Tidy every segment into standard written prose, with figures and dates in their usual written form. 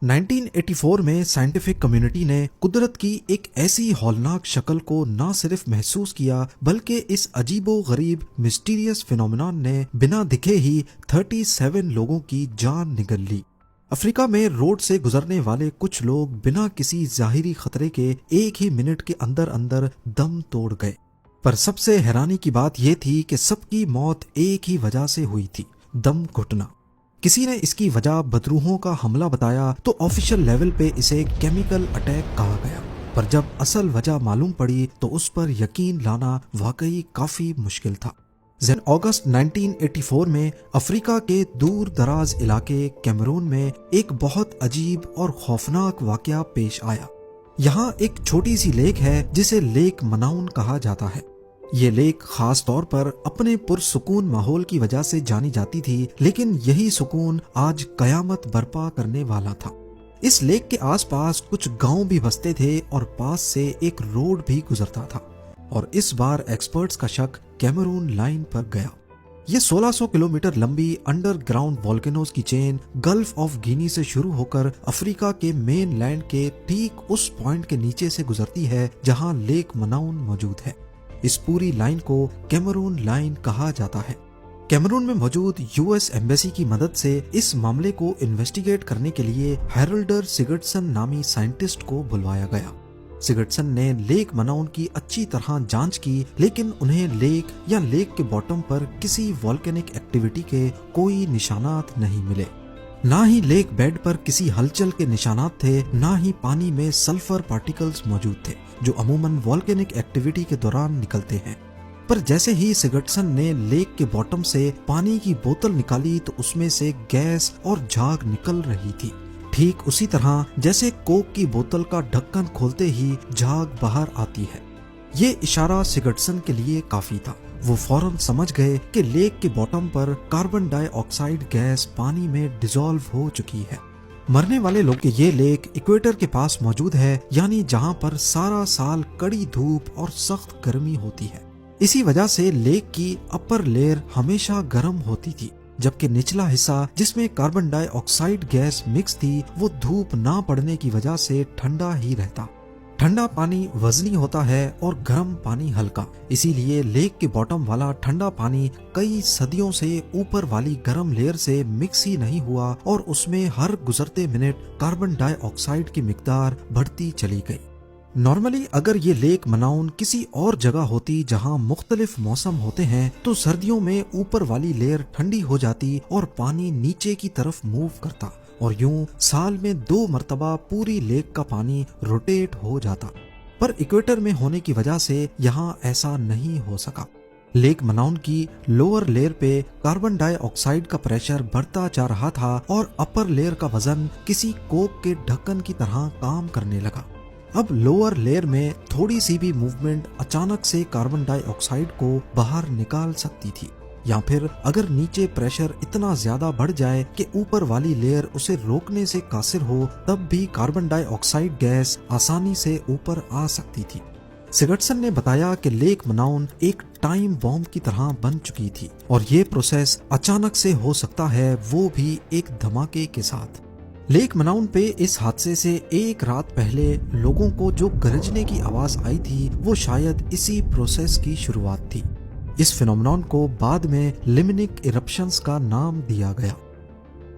1984 में scientific community ने कुदरत की एक ऐसी हौलनाक शक्ल को न सिर्फ महसूस किया बल्कि इस अजीबो गरीब मिस्टीरियस फिनोमेनन ने बिना दिखे ही 37 लोगों की जान निगल ली। अफ्रीका में रोड से गुजरने वाले कुछ लोग बिना किसी जाहिरी खतरे के एक ही मिनट के अंदर अंदर दम तोड़ गए। पर सबसे हैरानी की बात यह थी कि सबकी मौत एक ही वजह से हुई थी, दम घुटना। किसी ने इसकी वजह बदरूहों का हमला बताया तो ऑफिशियल लेवल पे इसे केमिकल अटैक कहा गया, पर जब असल वजह मालूम पड़ी तो उस पर यकीन लाना वाकई काफी मुश्किल था। अगस्त 1984 में अफ्रीका के दूर दराज इलाके कैमरून में एक बहुत अजीब और खौफनाक वाकया पेश आया। यहाँ एक छोटी सी लेक है जिसे लेक मनाउन कहा जाता है। ये लेक खास तौर पर अपने पुरसुकून माहौल की वजह से जानी जाती थी, लेकिन यही सुकून आज कयामत बर्पा करने वाला था। इस लेक के आसपास कुछ गांव भी बसते थे और पास से एक रोड भी गुजरता था, और इस बार एक्सपर्ट्स का शक कैमरून लाइन पर गया। ये 1600 किलोमीटर लंबी अंडरग्राउंड वोल्केनोज की चेन गल्फ ऑफ गिनी से शुरू होकर अफ्रीका के मेन लैंड के ठीक उस पॉइंट के नीचे से गुजरती है जहां लेक मनाउन मौजूद है। इस पूरी लाइन को कैमरून लाइन कहा जाता है। कैमरून में मौजूद यूएस एम्बेसी की मदद से इस मामले को इन्वेस्टिगेट करने के लिए हैरोल्डर सिगर्टसन नामी साइंटिस्ट को बुलवाया गया। सिगर्टसन ने लेक मनाउन की अच्छी तरह जांच की, लेकिन उन्हें लेक या लेक के बॉटम पर किसी वोल्केनिक एक्टिविटी के कोई निशानात नहीं मिले। ना ही लेक बेड पर किसी हलचल के निशानात थे, ना ही पानी में सल्फर पार्टिकल्स मौजूद थे जो अमूमन वोल्केनिक एक्टिविटी के दौरान निकलते हैं। पर जैसे ही सिगर्टसन ने लेक के बॉटम से पानी की बोतल निकाली तो उसमें से गैस और झाग निकल रही थी, ठीक उसी तरह जैसे कोक की बोतल का ढक्कन खोलते ही झाग बाहर आती है। ये इशारा सिगर्टसन के लिए काफी था। वो फौरन समझ गए कि लेक के बॉटम पर कार्बन डाइऑक्साइड गैस पानी में डिसॉल्व हो चुकी है। मरने वाले लोग के ये लेक इक्वेटर के पास मौजूद है, यानी जहाँ पर सारा साल कड़ी धूप और सख्त गर्मी होती है। इसी वजह से लेक की अपर लेयर हमेशा गर्म होती थी, जबकि निचला हिस्सा जिसमें कार्बन डाइऑक्साइड गैस मिक्स थी वो धूप ना पड़ने की वजह से ठंडा ही रहता। ठंडा पानी वजनी होता है और गर्म पानी हल्का, इसीलिए लेक के बॉटम वाला ठंडा पानी कई सदियों से ऊपर वाली गर्म लेयर से मिक्स ही नहीं हुआ और उसमें हर गुजरते मिनट कार्बन डाइऑक्साइड की मिकदार बढ़ती चली गई। नॉर्मली अगर ये लेक मनाउन किसी और जगह होती जहां मुख्तलिफ मौसम होते हैं तो सर्दियों में ऊपर वाली लेयर ठंडी हो जाती और पानी नीचे की तरफ मूव करता, और यूं साल में 2 मरतबा पूरी लेक का पानी रोटेट हो जाता। पर इक्वेटर में होने की वजह से यहाँ ऐसा नहीं हो सका। लेक मनाउन की लोअर लेयर पे कार्बन डाइऑक्साइड का प्रेशर बढ़ता जा रहा था और अपर लेयर का वजन किसी कोक के ढक्कन की तरह काम करने लगा। अब लोअर लेयर में थोड़ी सी भी मूवमेंट अचानक से कार्बन डाइऑक्साइड को बाहर निकाल सकती थी, या फिर अगर नीचे प्रेशर इतना ज्यादा बढ़ जाए कि ऊपर वाली लेयर उसे रोकने से कासिर हो, तब भी कार्बन डाइऑक्साइड गैस आसानी से ऊपर आ सकती थी। सिगर्टसन ने बताया कि लेक मनाउन एक टाइम बॉम्ब की तरह बन चुकी थी और ये प्रोसेस अचानक से हो सकता है, वो भी एक धमाके के साथ। लेक मनाउन पे इस हादसे से एक रात पहले लोगों को जो गरजने की आवाज आई थी वो शायद इसी प्रोसेस की शुरुआत थी। इस फिनोमेनन को बाद में लिम्निक इरप्शंस का नाम दिया गया।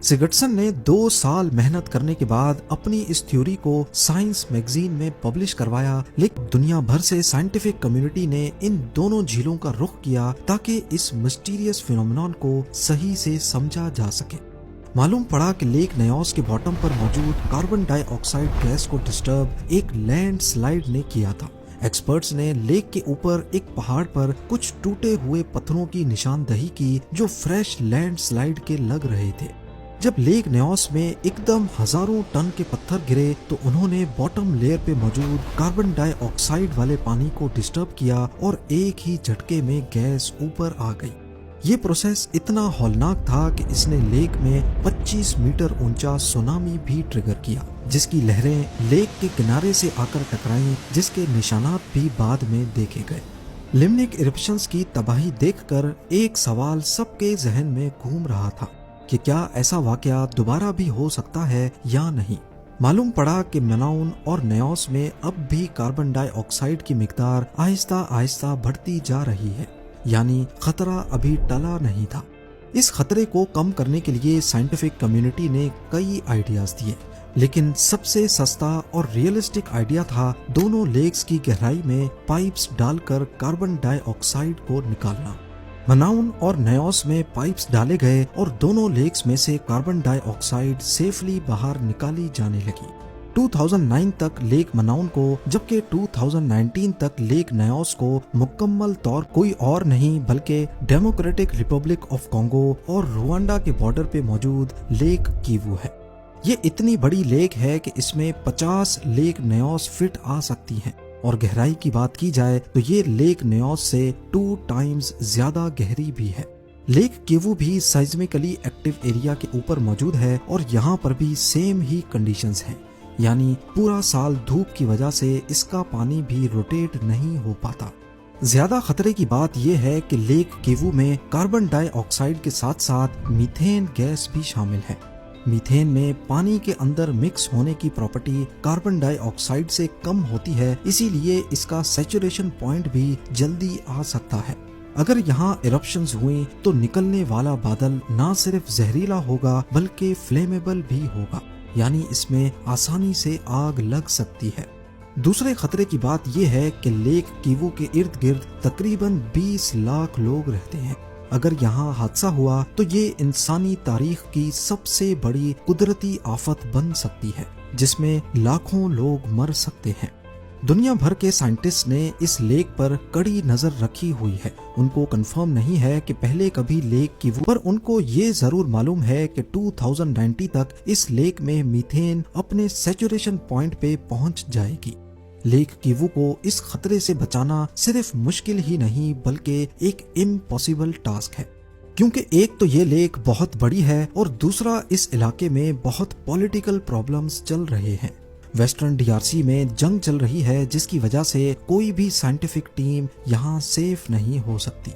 सिगर्टसन ने 2 साल मेहनत करने के बाद अपनी इस थ्योरी को साइंस मैगजीन में पब्लिश करवाया, लेकिन दुनिया भर से साइंटिफिक कम्युनिटी ने इन दोनों झीलों का रुख किया ताकि इस मिस्टीरियस फिनोमेनन को सही से समझा जा सके। मालूम पड़ा कि लेक नयोस के बॉटम पर मौजूद कार्बन डाइऑक्साइड गैस को डिस्टर्ब एक लैंड स्लाइड ने किया था। एक्सपर्ट्स ने लेक के ऊपर एक पहाड़ पर कुछ टूटे हुए पत्थरों की निशानदही की जो फ्रेश लैंड स्लाइड के लग रहे थे। जब लेक नयोस में एकदम हजारों टन के पत्थर गिरे तो उन्होंने बॉटम लेयर पे मौजूद कार्बन डाइऑक्साइड वाले पानी को डिस्टर्ब किया और एक ही झटके में गैस ऊपर आ गई। ये प्रोसेस इतना हौलनाक था कि इसने लेक में 25 मीटर ऊंचा सुनामी भी ट्रिगर किया, जिसकी लहरें लेक के किनारे से आकर टकराईं, जिसके निशानात भी बाद में देखे गए। लिम्निक इरप्शंस की तबाही देखकर एक सवाल सबके जहन में घूम रहा था, کہ کیا ایسا واقعہ دوبارہ بھی ہو سکتا ہے یا نہیں۔ معلوم پڑا کہ مناون اور نیوس میں اب بھی کاربن ڈائی آکسائیڈ کی مقدار آہستہ آہستہ بڑھتی جا رہی ہے، یعنی خطرہ ابھی ٹلا نہیں تھا۔ اس خطرے کو کم کرنے کے لیے سائنٹیفک کمیونٹی نے کئی آئیڈیاز دیے، لیکن سب سے سستا اور ریئلسٹک آئیڈیا تھا دونوں لیکس کی گہرائی میں پائپس ڈال کر کاربن ڈائی آکسائیڈ کو نکالنا۔ مناون اور نیوس میں پائپس ڈالے گئے اور دونوں لیکس میں سے کاربن ڈائی آکسائیڈ سیفلی باہر نکالی جانے لگی۔ 2009 تک لیک مناون کو جبکہ 2019 تک لیک نیوس کو مکمل طور کوئی اور نہیں بلکہ ڈیموکریٹک ریپبلک آف کانگو اور روانڈا کے بارڈر پہ موجود لیک کیوو ہے۔ یہ اتنی بڑی لیک ہے کہ اس میں 50 لیک نیوس فٹ آ سکتی ہیں، اور گہرائی کی بات کی جائے تو یہ لیک نیوس سے 2 ٹائمز زیادہ گہری بھی ہے۔ لیک کیوو بھی سائزمیکلی ایکٹیو ایریا کے اوپر موجود ہے اور یہاں پر بھی سیم ہی کنڈیشنز ہیں، یعنی پورا سال دھوپ کی وجہ سے اس کا پانی بھی روٹیٹ نہیں ہو پاتا۔ زیادہ خطرے کی بات یہ ہے کہ لیک کیوو میں کاربن ڈائی آکسائیڈ کے ساتھ ساتھ میتھین گیس بھی شامل ہے۔ میتھین میں پانی کے اندر مکس ہونے کی پراپرٹی کاربن ڈائی آکسائیڈ سے کم ہوتی ہے، اسی لیے اس کا سیچوریشن پوائنٹ بھی جلدی آ سکتا ہے۔ اگر یہاں ایرپشنز ہوئیں تو نکلنے والا بادل نہ صرف زہریلا ہوگا بلکہ فلیمیبل بھی ہوگا، یعنی اس میں آسانی سے آگ لگ سکتی ہے۔ دوسرے خطرے کی بات یہ ہے کہ لیک کیوو کے ارد گرد تقریباً 20 لاکھ لوگ رہتے ہیں۔ اگر یہاں حادثہ ہوا تو یہ انسانی تاریخ کی سب سے بڑی قدرتی آفت بن سکتی ہے، جس میں لاکھوں لوگ مر سکتے ہیں۔ دنیا بھر کے سائنٹسٹ نے اس لیک پر کڑی نظر رکھی ہوئی ہے۔ ان کو کنفرم نہیں ہے کہ پہلے کبھی لیک کیوو، پر ان کو یہ ضرور معلوم ہے کہ 2090 تک اس لیک میں میتھین اپنے سیچوریشن پوائنٹ پہ پہنچ جائے گی۔ لیک کیوو کو اس خطرے سے بچانا صرف مشکل ہی نہیں بلکہ ایک امپاسبل ٹاسک ہے، کیونکہ ایک تو یہ لیک بہت بڑی ہے اور دوسرا اس علاقے میں بہت پولیٹیکل پرابلمز چل رہے ہیں۔ ویسٹرن DRC میں جنگ چل رہی ہے، جس کی وجہ سے کوئی بھی سائنٹیفک ٹیم یہاں سیف نہیں ہو سکتی۔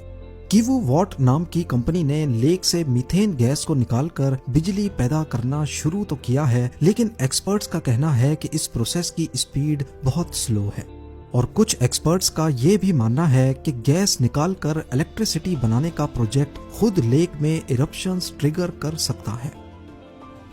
کیوو واٹ نام کی کمپنی نے لیک سے میتھین گیس کو نکال کر بجلی پیدا کرنا شروع تو کیا ہے، لیکن ایکسپرٹس کا کہنا ہے کہ اس پروسیس کی اسپیڈ بہت سلو ہے، اور کچھ ایکسپرٹس کا یہ بھی ماننا ہے کہ گیس نکال کر الیکٹریسٹی بنانے کا پروجیکٹ خود لیک میں ایرپشنز ٹریگر کر سکتا ہے۔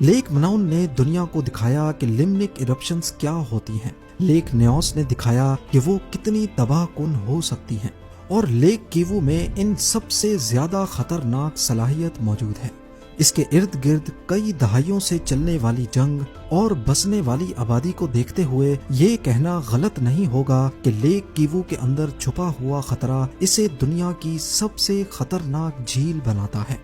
لیک مناون نے دنیا کو دکھایا کہ لمنک ایرپشنز کیا ہوتی ہیں، لیک نیوس نے دکھایا کہ وہ کتنی تباہ کن ہو سکتی ہیں، اور لیک کیوو میں ان سب سے زیادہ خطرناک صلاحیت موجود ہے۔ اس کے ارد گرد کئی دہائیوں سے چلنے والی جنگ اور بسنے والی آبادی کو دیکھتے ہوئے یہ کہنا غلط نہیں ہوگا کہ لیک کیوو کے اندر چھپا ہوا خطرہ اسے دنیا کی سب سے خطرناک جھیل بناتا ہے۔